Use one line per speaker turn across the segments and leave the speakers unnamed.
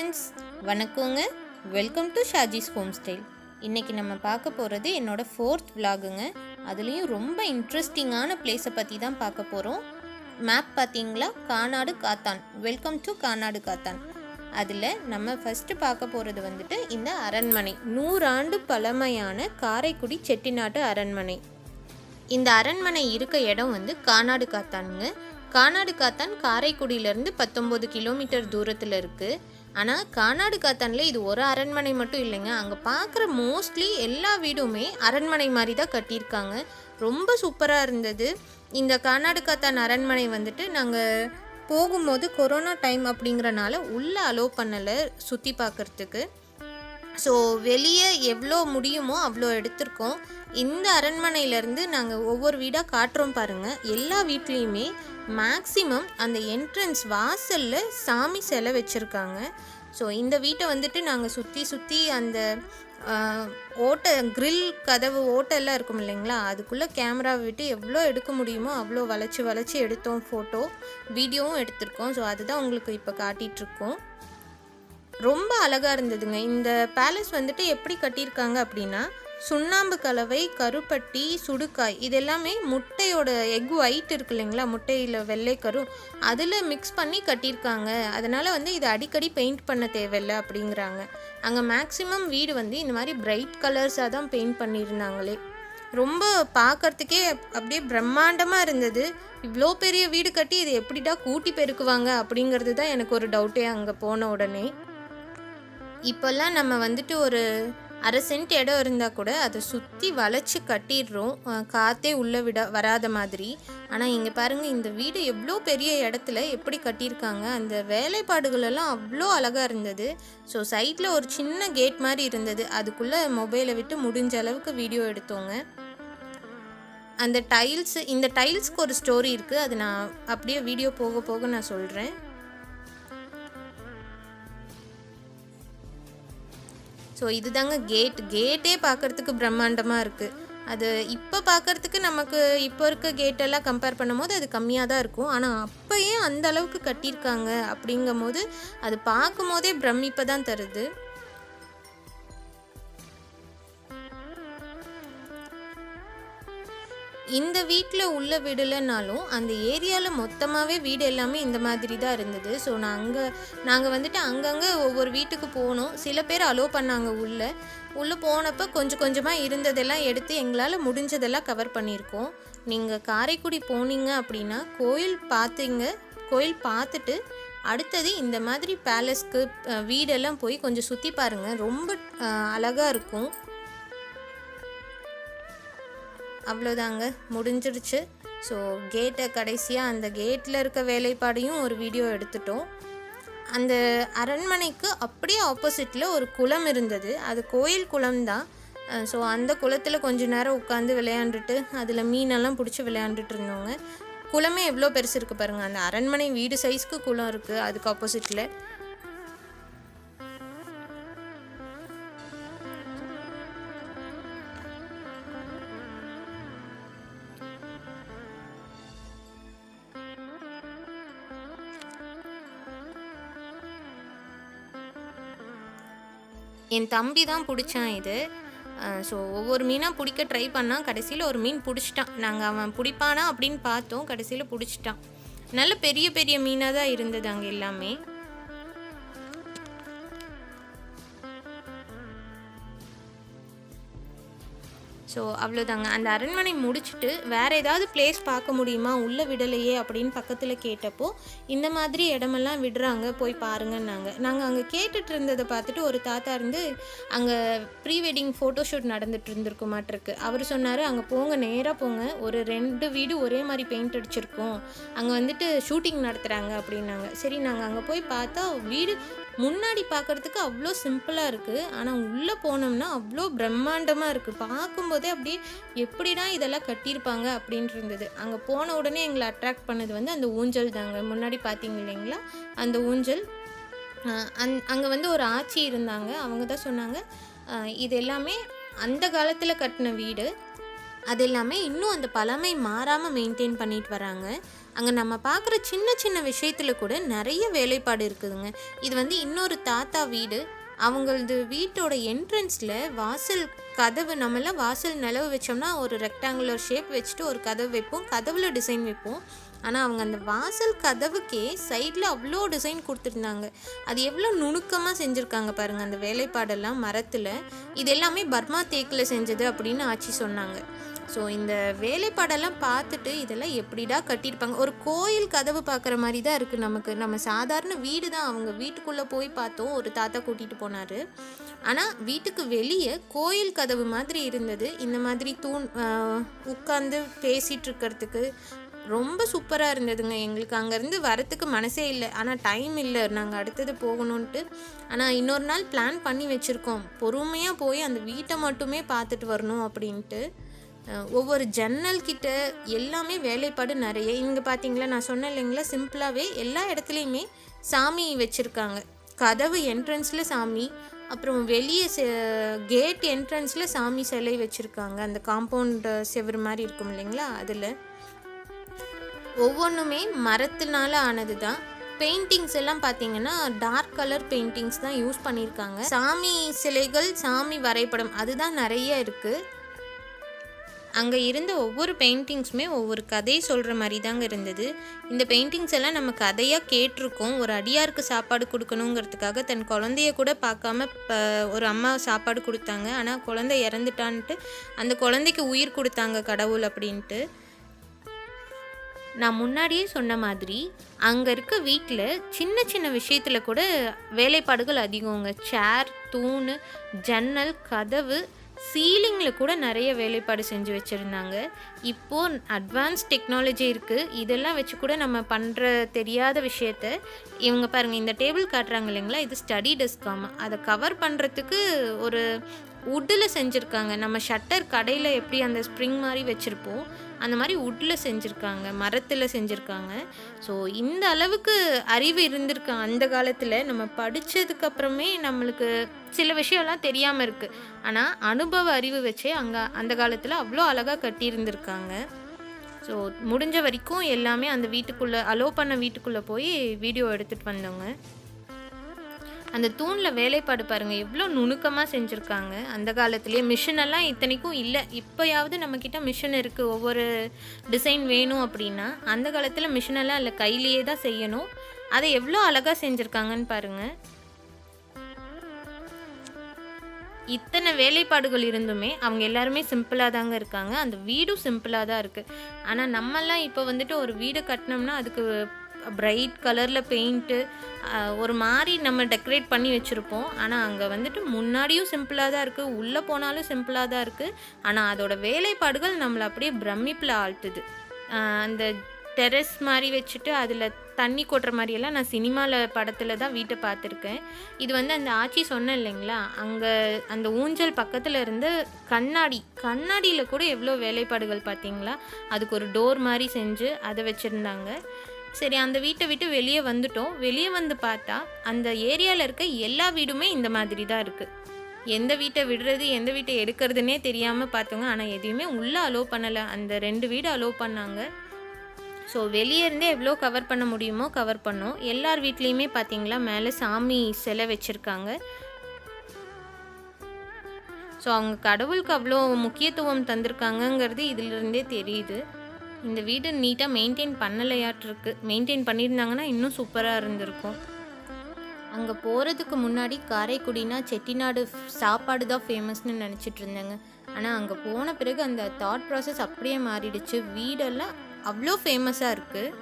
Friends, வணக்கங்க. Welcome to Shaji's home style. இன்றைக்கி நம்ம பார்க்க போகிறது என்னோடய 4th vlogங்க. அதுலேயும் ரொம்ப இன்ட்ரெஸ்டிங்கான பிளேஸை பற்றி தான் பார்க்க போகிறோம். மேப் பார்த்தீங்களா? கானாடு காத்தான். வெல்கம் டு கானாடு காத்தான். அதில் நம்ம ஃபஸ்ட்டு பார்க்க போகிறது வந்துட்டு இந்த அரண்மனை, 100 ஆண்டு பழமையான காரைக்குடி செட்டிநாட்டு அரண்மனை. இந்த அரண்மனை இருக்க இடம் வந்து கானாடு காத்தானுங்க. கானாடு காத்தான் காரைக்குடியிலேருந்து 19 கிலோமீட்டர் தூரத்தில் இருக்குது. ஆனால் கானாடு காத்தானில் இது ஒரு அரண்மனை மட்டும் இல்லைங்க. அங்கே பார்க்குற மோஸ்ட்லி எல்லா வீடுமே அரண்மனை மாதிரி தான் கட்டியிருக்காங்க. ரொம்ப சூப்பராக இருந்தது. இந்த கானாடு காத்தான் அரண்மனை வந்துட்டு நாங்கள் போகும்போது கொரோனா டைம் அப்படிங்கிறனால உள்ளே அலோவ் பண்ணலை சுற்றி பார்க்குறதுக்கு. ஸோ வெளியே எவ்வளோ முடியுமோ அவ்வளோ எடுத்திருக்கோம். இந்த அரண்மனையிலேருந்து நாங்கள் ஒவ்வொரு வீடாக காட்டுறோம் பாருங்கள். எல்லா வீட்லேயுமே மேக்ஸிமம் அந்த என்ட்ரன்ஸ் வாசலில் சாமி சிலை வச்சுருக்காங்க. ஸோ இந்த வீட்டை வந்துட்டு நாங்கள் சுற்றி அந்த ஓட்டை கிரில் கதவு ஓட்டெல்லாம் இருக்கும் இல்லைங்களா, அதுக்குள்ளே கேமரா விட்டு எவ்வளோ எடுக்க முடியுமோ அவ்வளோ வளைச்சி எடுத்தோம். ஃபோட்டோ வீடியோவும் எடுத்திருக்கோம். ஸோ அதுதான் உங்களுக்கு இப்போ காட்டிகிட்ருக்கோம். ரொம்ப அழகாக இருந்ததுங்க. இந்த பேலஸ் வந்துட்டு எப்படி கட்டியிருக்காங்க அப்படின்னா, சுண்ணாம்பு கலவை, கருப்பட்டி, சுடுக்காய் இது எல்லாமே முட்டையோட எக் ஒயிட் இருக்கு இல்லைங்களா, முட்டையில் வெள்ளை கரு, அதில் மிக்ஸ் பண்ணி கட்டியிருக்காங்க. அதனால் வந்து இதை அடிக்கடி பெயிண்ட் பண்ண தேவையில்லை அப்படிங்கிறாங்க. அங்கே மேக்ஸிமம் வீடு வந்து இந்த மாதிரி பிரைட் கலர்ஸாக தான் பெயிண்ட் பண்ணியிருந்தாங்களே. ரொம்ப பார்க்குறதுக்கே அப்படியே பிரம்மாண்டமாக இருந்தது. இவ்வளோ பெரிய வீடு கட்டி இதை எப்படிடா கூட்டி பெருக்குவாங்க அப்படிங்கிறது தான் எனக்கு ஒரு டவுட்டே அங்கே போன உடனே. இப்போல்லாம் நம்ம வந்துட்டு ஒரு 1/2 சென்ட் இடம் இருந்தால் கூட அதை சுற்றி வளைச்சி கட்டிடுறோம், காற்றே உள்ளே வராத மாதிரி. ஆனால் இங்கே பாருங்கள், இந்த வீடு எவ்வளோ பெரிய இடத்துல எப்படி கட்டியிருக்காங்க. அந்த வேலைப்பாடுகளெல்லாம் அவ்வளோ அழகாக இருந்தது. ஸோ சைடில் ஒரு சின்ன கேட் மாதிரி இருந்தது. அதுக்குள்ளே மொபைலை விட்டு முடிஞ்ச அளவுக்கு வீடியோ எடுத்தோங்க. அந்த இந்த டைல்ஸ்க்கு ஒரு ஸ்டோரி இருக்குது. அது நான் அப்படியே வீடியோ போக போக நான் சொல்கிறேன். ஸோ இதுதாங்க கேட்டே பார்க்குறதுக்கு பிரம்மாண்டமாக இருக்குது. அது இப்போ பார்க்குறதுக்கு நமக்கு இப்போ இருக்க கேட்டெல்லாம் கம்பேர் பண்ணும் போது அது கம்மியாக தான் இருக்கும். ஆனால் அப்போயே அந்த அளவுக்கு கட்டியிருக்காங்க அப்படிங்கும் போது அது பார்க்கும் போதே பிரமிப்பை தான் தருது. இந்த வீட்டில் உள்ள வீடுலனாலும் அந்த ஏரியாவில் மொத்தமாகவே வீடு எல்லாமே இந்த மாதிரி தான் இருந்தது. ஸோ நாங்கள் வந்துட்டு அங்கங்கே ஒவ்வொரு வீட்டுக்கு போனோம். சில பேர் அலோவ் பண்ணாங்க. உள்ளே போனப்போ கொஞ்சமாக இருந்ததெல்லாம் எடுத்து எங்களால் முடிஞ்சதெல்லாம் கவர் பண்ணியிருக்கோம். நீங்கள் காரைக்குடி போனீங்க அப்படின்னா கோயில் பார்த்துட்டு அடுத்தது இந்த மாதிரி பேலஸ்க்கு வீடெல்லாம் போய் கொஞ்சம் சுற்றி பாருங்கள். ரொம்ப அழகாக இருக்கும். அவ்வளோதாங்க, முடிஞ்சிருச்சு. ஸோ கடைசியாக அந்த கேட்டில் இருக்க வேலைப்பாடையும் ஒரு வீடியோ எடுத்துட்டோம். அந்த அரண்மனைக்கு அப்படியே ஆப்போசிட்டில் ஒரு குளம் இருந்தது. அது கோயில் குளம் தான். ஸோ அந்த குளத்தில் கொஞ்ச நேரம் உட்காந்து விளையாண்டுட்டு அதில் மீனெல்லாம் பிடிச்சி விளையாண்டுட்டு இருந்தோங்க. குளமே எவ்வளோ பெருசு இருக்குது பாருங்கள். அந்த அரண்மனை வீடு சைஸ்க்கு குளம் இருக்குது அதுக்கு ஆப்போசிட்டில். என் தம்பி தான் பிடிச்சான் இது. ஸோ ஒவ்வொரு மீனாக பிடிக்க ட்ரை பண்ணால் கடைசியில் ஒரு மீன் பிடிச்சிட்டான். நாங்கள் அவன் பிடிப்பானா அப்படின்னு பார்த்தோம், கடைசியில் பிடிச்சிட்டான். நல்ல பெரிய பெரிய மீனாக தான் இருந்தது அங்கே எல்லாமே. ஸோ அவ்வளோதாங்க. அந்த அரண்மனை முடிச்சுட்டு வேறு ஏதாவது பிளேஸ் பார்க்க முடியுமா, உள்ளே விடலையே அப்படின்னு பக்கத்தில் கேட்டப்போ இந்த மாதிரி இடமெல்லாம் விடுறாங்க, போய் பாருங்கன்னாங்க. நாங்கள் அங்கே கேட்டுட்டு இருந்ததை பார்த்துட்டு ஒரு தாத்தா இருந்து அங்கே ப்ரீ வெட்டிங் ஃபோட்டோஷூட் நடந்துட்டு இருந்திருக்குமாட்டிருக்கு. அவர் சொன்னார், அங்கே போங்க, நேராக போங்க, ஒரு 2 வீடு ஒரே மாதிரி பெயிண்ட் அடிச்சிருக்கோம், அங்கே வந்துட்டு ஷூட்டிங் நடத்துகிறாங்க அப்படின்னாங்க. சரி, நாங்கள் அங்கே போய் பார்த்தா வீடு முன்னாடி பார்க்குறதுக்கு அவ்வளோ சிம்பிளாக இருக்குது. ஆனால் உள்ளே போனோம்னா அவ்வளோ பிரம்மாண்டமாக இருக்குது. பார்க்கும்போதே அப்படியே எப்படிடா இதெல்லாம் கட்டியிருப்பாங்க அப்படின்ட்டு இருந்தது. அங்கே போன உடனே எங்களை அட்ராக்ட் பண்ணது வந்து அந்த ஊஞ்சல் தாங்க. முன்னாடி பார்த்தீங்க இல்லைங்களா, அந்த ஊஞ்சல். அங்கே வந்து ஒரு ஆச்சி இருந்தாங்க. அவங்க தான் சொன்னாங்க, இது எல்லாமே அந்த காலத்தில் கட்டின வீடு, அது எல்லாமே இன்னும் அந்த பழமை மாறாமல் மெயின்டைன் பண்ணிட்டு வராங்க. அங்கே நம்ம பார்க்குற சின்ன சின்ன விஷயத்தில் கூட நிறைய வேலைப்பாடு இருக்குதுங்க. இது வந்து இன்னொரு தாத்தா வீடு. அவங்களது வீட்டோட என்ட்ரன்ஸில் வாசல் கதவு, நம்மளாம் வாசல் நிலவு வச்சோம்னா ஒரு ரெக்டாங்குலர் ஷேப் வச்சுட்டு ஒரு கதவு வைப்போம், கதவுல டிசைன் வைப்போம். ஆனால் அவங்க அந்த வாசல் கதவுக்கே சைடில் அவ்வளோ டிசைன் கொடுத்துருந்தாங்க. அது எவ்வளோ நுணுக்கமாக செஞ்சுருக்காங்க பாருங்கள் அந்த வேலைப்பாடெல்லாம் மரத்தில். இது எல்லாமே பர்மா தேக்கில் செஞ்சது அப்படின்னு ஆச்சி சொன்னாங்க. ஸோ இந்த வேலைப்பாடெல்லாம் பார்த்துட்டு இதெல்லாம் எப்படிடா கட்டியிருப்பாங்க, ஒரு கோயில் கதவு பார்க்குற மாதிரி தான் இருக்குது நமக்கு. நம்ம சாதாரண வீடு தான். அவங்க வீட்டுக்குள்ளே போய் பார்த்தோம், ஒரு தாத்தா கூட்டிகிட்டு போனார். ஆனால் வீட்டுக்கு வெளியே கோயில் கதவு மாதிரி இருந்தது. இந்த மாதிரி தூண் உட்காந்து பேசிகிட்டு இருக்கிறதுக்கு ரொம்ப சூப்பராக இருந்ததுங்க. எங்களுக்கு அங்கேருந்து வரத்துக்கு மனசே இல்லை, ஆனால் டைம் இல்லை, நாங்கள் அடுத்தது போகணுன்ட்டு. ஆனால் இன்னொரு நாள் பிளான் பண்ணி வச்சுருக்கோம், பொறுமையாக போய் அந்த வீட்டை மட்டுமே பார்த்துட்டு வரணும் அப்படின்ட்டு. ஒவ்வொரு ஜன்னல் கிட்ட எல்லாமே வேலைப்பாடு நிறைய. இங்கே பார்த்தீங்களா, நான் சொன்னேன் இல்லைங்களா, சிம்பிளாகவே எல்லா இடத்துலையுமே சாமி வச்சுருக்காங்க. கதவு என்ட்ரன்ஸில் சாமி, அப்புறம் வெளியே கேட் என்ட்ரன்ஸில் சாமி சிலை வச்சுருக்காங்க. அந்த காம்பவுண்ட் செவரு மாதிரி இருக்கும் இல்லைங்களா, அதில் ஒவ்வொன்றுமே மரத்தினால ஆனது தான். பெயிண்டிங்ஸ் எல்லாம் பார்த்தீங்கன்னா டார்க் கலர் பெயிண்டிங்ஸ் தான் யூஸ் பண்ணியிருக்காங்க. சாமி சிலைகள், சாமி வரைபடம் அதுதான் நிறைய இருக்குது. அங்கே இருந்த ஒவ்வொரு பெயிண்டிங்ஸுமே ஒவ்வொரு கதை சொல்கிற மாதிரி தாங்க இருந்தது. இந்த பெயிண்டிங்ஸ் எல்லாம் நம்ம கதையாக கேட்டிருக்கோம். ஒரு அடியாருக்கு சாப்பாடு கொடுக்கணுங்கிறதுக்காக தன் குழந்தைய கூட பார்க்காம ஒரு அம்மா சாப்பாடு கொடுத்தாங்க. ஆனால் குழந்தை இறந்துட்டான்ட்டு அந்த குழந்தைக்கு உயிர் கொடுத்தாங்க கடவுள் அப்படின்ட்டு. நான் முன்னாடியே சொன்ன மாதிரி அங்கே இருக்க வீட்டில் சின்ன சின்ன விஷயத்தில் கூட வேலைப்பாடுகள் அதிகங்க. சேர், தூண், ஜன்னல், கதவு, சீலிங்கில் கூட நிறைய வேலைப்பாடு செஞ்சு வச்சுருந்தாங்க. இப்போது அட்வான்ஸ் டெக்னாலஜி இருக்குது, இதெல்லாம் வச்சு கூட நம்ம பண்ணுற தெரியாத விஷயத்த இவங்க பாருங்கள், இந்த டேபிள் காட்டுறாங்க இல்லைங்களா, இது ஸ்டடி டெஸ்க்காமா. அதை கவர் பண்ணுறதுக்கு ஒரு வுட்டில் செஞ்சுருக்காங்க. நம்ம ஷட்டர் கடையில் எப்படி அந்த ஸ்ப்ரிங் மாதிரி வச்சுருப்போம், அந்த மாதிரி வுட்டில் செஞ்சுருக்காங்க, மரத்தில் செஞ்சுருக்காங்க. ஸோ இந்த அளவுக்கு அறிவு இருந்திருக்கு அந்த காலத்தில். நம்ம படித்ததுக்கப்புறமே நம்மளுக்கு சில விஷயம்லாம் தெரியாமல் இருக்குது. ஆனால் அனுபவ அறிவு வச்சே அந்த காலத்தில் அவ்வளோ அழகாக கட்டியிருந்திருக்காங்க. ஸோ முடிஞ்ச வரைக்கும் எல்லாமே அந்த வீட்டுக்குள்ளே அலோவ் பண்ண வீட்டுக்குள்ளே போய் வீடியோ எடுத்துகிட்டு வந்தோங்க. அந்த தூணில் வேலைப்பாடு பாருங்கள் எவ்வளோ நுணுக்கமாக செஞ்சுருக்காங்க. அந்த காலத்துலேயே மிஷினெல்லாம் இத்தனைக்கும் இல்லை. இப்போயாவது நம்மக்கிட்ட மிஷின் இருக்குது, ஒவ்வொரு டிசைன் வேணும் அப்படின்னா. அந்த காலத்தில் மிஷினெல்லாம் இல்லை, கையிலேயே தான் செய்யணும். அதை எவ்வளோ அழகாக செஞ்சுருக்காங்கன்னு பாருங்கள். இத்தனை வேலைப்பாடுகள் இருந்துமே அவங்க எல்லாருமே சிம்பிளாக தாங்க இருக்காங்க. அந்த வீடும் சிம்பிளாக தான் இருக்குது. ஆனால் நம்மெல்லாம் இப்போ வந்துட்டு ஒரு வீடு கட்டினோம்னா அதுக்கு பிரைட் கலரில் பெயிண்ட்டு ஒரு மாதிரி நம்ம டெக்கரேட் பண்ணி வச்சுருப்போம். ஆனால் அங்கே வந்துட்டு முன்னாடியும் சிம்பிளாக தான் இருக்குது, உள்ளே போனாலும் சிம்பிளாக தான் இருக்குது. ஆனால் அதோட வேலைப்பாடுகள் நம்மளை அப்படியே பிரமிப்பில் ஆழ்த்துது. அந்த டெரஸ் மாதிரி வச்சுட்டு அதில் தண்ணி கொட்டுற மாதிரியெல்லாம் நான் சினிமாவில் படத்தில் தான் வீட்டை பார்த்துருக்கேன். இது வந்து அந்த ஆச்சி சொன்னேன் இல்லைங்களா, அங்கே அந்த ஊஞ்சல் பக்கத்தில் இருந்து கண்ணாடியில் கூட எவ்வளோ வேலைப்பாடுகள் பார்த்தீங்களா. அதுக்கு ஒரு டோர் மாதிரி செஞ்சு அதை வச்சுருந்தாங்க. சரி, அந்த வீட்டை விட்டு வெளியே வந்துட்டோம். வெளியே வந்து பார்த்தா அந்த ஏரியாவில் இருக்க எல்லா வீடுமே இந்த மாதிரி தான் இருக்குது. எந்த வீட்டை விடுறது எந்த வீட்டை எடுக்கிறதுனே தெரியாமல் பார்த்தோங்க. ஆனால் எதையுமே உள்ளே அலோவ் பண்ணலை. அந்த 2 வீடு அலோவ் பண்ணாங்க. ஸோ வெளியே இருந்தே எவ்வளோ கவர் பண்ண முடியுமோ கவர் பண்ணோம். எல்லார் வீட்லேயுமே பார்த்தீங்களா மேலே சாமி சிலை வச்சுருக்காங்க. ஸோ அவங்க கடவுளுக்கு அவ்வளோ முக்கியத்துவம் தந்திருக்காங்கங்கிறது இதிலிருந்தே தெரியுது. இந்த வீடு நீட்டாக மெயின்டைன் பண்ணலையாட்டிருக்கு. மெயின்டைன் பண்ணியிருந்தாங்கன்னா இன்னும் சூப்பராக இருந்திருக்கும். அங்கே போகிறதுக்கு முன்னாடி காரைக்குடினா செட்டிநாடு சாப்பாடு தான் ஃபேமஸ்னு நினச்சிட்டு இருந்தேங்க. ஆனால் அங்கே போன பிறகு அந்த தாட் ப்ராசஸ் அப்படியே மாறிடுச்சு. வீடெல்லாம் அவ்வளோ ஃபேமஸாக இருக்குது.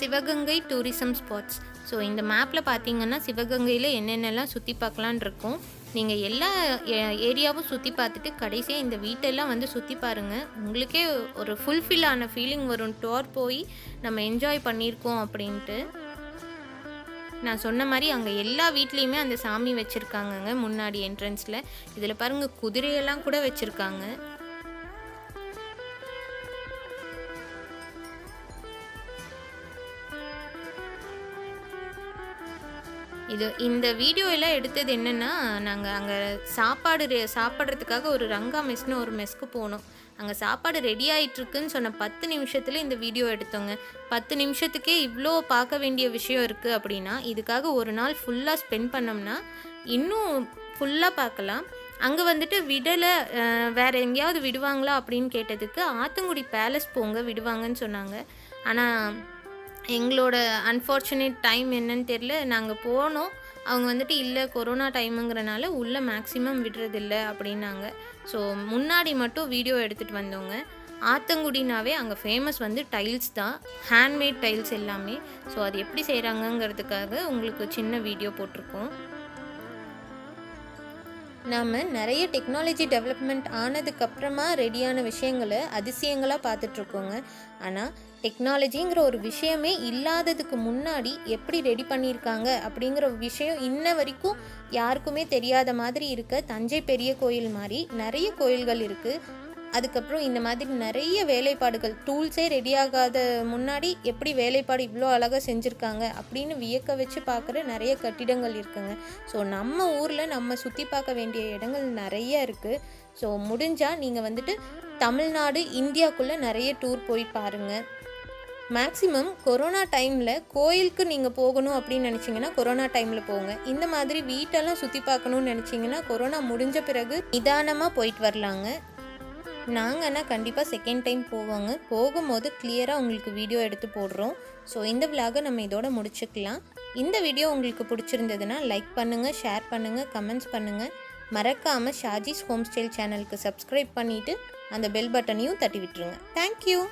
Sivaganga tourism spots. ஸோ இந்த மேப்பில் பார்த்தீங்கன்னா சிவகங்கையில் என்னென்னலாம் சுற்றி பார்க்கலான் இருக்கும். நீங்கள் எல்லா ஏரியாவும் சுற்றி பார்த்துட்டு கடைசியாக இந்த வீட்டெல்லாம் வந்து சுற்றி பாருங்கள். உங்களுக்கே ஒரு ஃபுல்ஃபில் ஆன ஃபீலிங் வரும். டூர் போய் நம்ம என்ஜாய் பண்ணியிருக்கோம் அப்படின்ட்டு. நான் சொன்ன மாதிரி அங்கே எல்லா வீட்லேயுமே அந்த சாமி வச்சுருக்காங்கங்க முன்னாடி என்ட்ரன்ஸில். இதில் பாருங்கள் குதிரையெல்லாம் கூட வச்சுருக்காங்க. இந்த வீடியோ எல்லாம் எடுத்தது என்னென்னா, நாங்கள் அங்கே சாப்பிட்றதுக்காக ஒரு ரங்கா மெஸ்னு ஒரு மெஸ்க்கு போனோம். அங்கே சாப்பாடு ரெடி ஆகிட்டுருக்குன்னு சொன்ன 10 நிமிஷத்தில் இந்த வீடியோ எடுத்தோங்க. 10 நிமிஷத்துக்கே இவ்வளோ பார்க்க வேண்டிய விஷயம் இருக்குது அப்படின்னா, இதுக்காக ஒரு நாள் ஃபுல்லாக ஸ்பெண்ட் பண்ணோம்னா இன்னும் ஃபுல்லாக பார்க்கலாம். அங்கே வந்துட்டு விடலை, வேறு எங்கேயாவது விடுவாங்களா அப்படின்னு கேட்டதுக்கு ஆத்தங்குடி பேலஸ் போங்க விடுவாங்கன்னு சொன்னாங்க. ஆனால் எங்களோட அன்ஃபார்ச்சுனேட் டைம் என்னன்னு தெரில, நாங்கள் போனோம். அவங்க வந்துட்டு இல்லை கொரோனா டைமுங்கிறனால உள்ளே மேக்ஸிமம் விடுறதில்ல அப்படின்னாங்க. ஸோ முன்னாடி மட்டும் வீடியோ எடுத்துகிட்டு வந்தோங்க. ஆத்தங்குடினாவே அங்கே ஃபேமஸ் வந்து டைல்ஸ் தான், ஹேண்ட்மேட் டைல்ஸ் எல்லாமே. ஸோ அது எப்படி செய்கிறாங்கங்கிறதுக்காக உங்களுக்கு சின்ன வீடியோ போட்டிருக்கோம். நாம் நிறைய டெக்னாலஜி டெவலப்மெண்ட் ஆனதுக்கப்புறமா ரெடியான விஷயங்களை அதிசயங்களாக பார்த்துட்ருக்கோங்க. ஆனால் டெக்னாலஜிங்கிற ஒரு விஷயமே இல்லாததுக்கு முன்னாடி எப்படி ரெடி பண்ணியிருக்காங்க அப்படிங்கிற விஷயம் இன்ன வரைக்கும் யாருக்குமே தெரியாத மாதிரி இருக்க தஞ்சை பெரிய கோயில் மாதிரி நிறைய கோயில்கள் இருக்குது. அதுக்கப்புறம் இந்த மாதிரி நிறைய வேலைப்பாடுகள், டூல்ஸே ரெடியாகாத முன்னாடி எப்படி வேலைப்பாடு இவ்வளோ அழகாக செஞ்சுருக்காங்க அப்படின்னு வியக்க வச்சு பார்க்குற நிறைய கட்டிடங்கள் இருக்குங்க. ஸோ நம்ம ஊரில் நம்ம சுற்றி பார்க்க வேண்டிய இடங்கள் நிறைய இருக்குது. ஸோ முடிஞ்சால் நீங்கள் வந்துட்டு தமிழ்நாடு இந்தியாவுக்குள்ளே நிறைய டூர் போய் பாருங்கள். மேக்ஸிமம் கொரோனா டைமில் கோயிலுக்கு நீங்கள் போகணும் அப்படின்னு நினச்சிங்கன்னா கொரோனா டைமில் போங்க. இந்த மாதிரி வீட்டெல்லாம் சுற்றி பார்க்கணுன்னு நினச்சிங்கன்னா கொரோனா முடிஞ்ச பிறகு நிதானமாக போயிட்டு வரலாங்க. நாங்கன்னா கண்டிப்பாக செகண்ட் டைம் போவாங்க. போகும்போது கிளியராக உங்களுக்கு வீடியோ எடுத்து போடுறோம். ஸோ இந்த விலாகை நம்ம இதோட முடிச்சுக்கலாம். இந்த வீடியோ உங்களுக்கு பிடிச்சிருந்ததுன்னா லைக் பண்ணுங்கள், ஷேர் பண்ணுங்கள், கமெண்ட்ஸ் பண்ணுங்கள். மறக்காமல் ஷாஜிஸ் ஹோம் ஸ்டைல் சேனலுக்கு சப்ஸ்கிரைப் பண்ணிவிட்டு அந்த பெல் பட்டனையும் தட்டி விட்டுருங்க. தேங்க்யூ.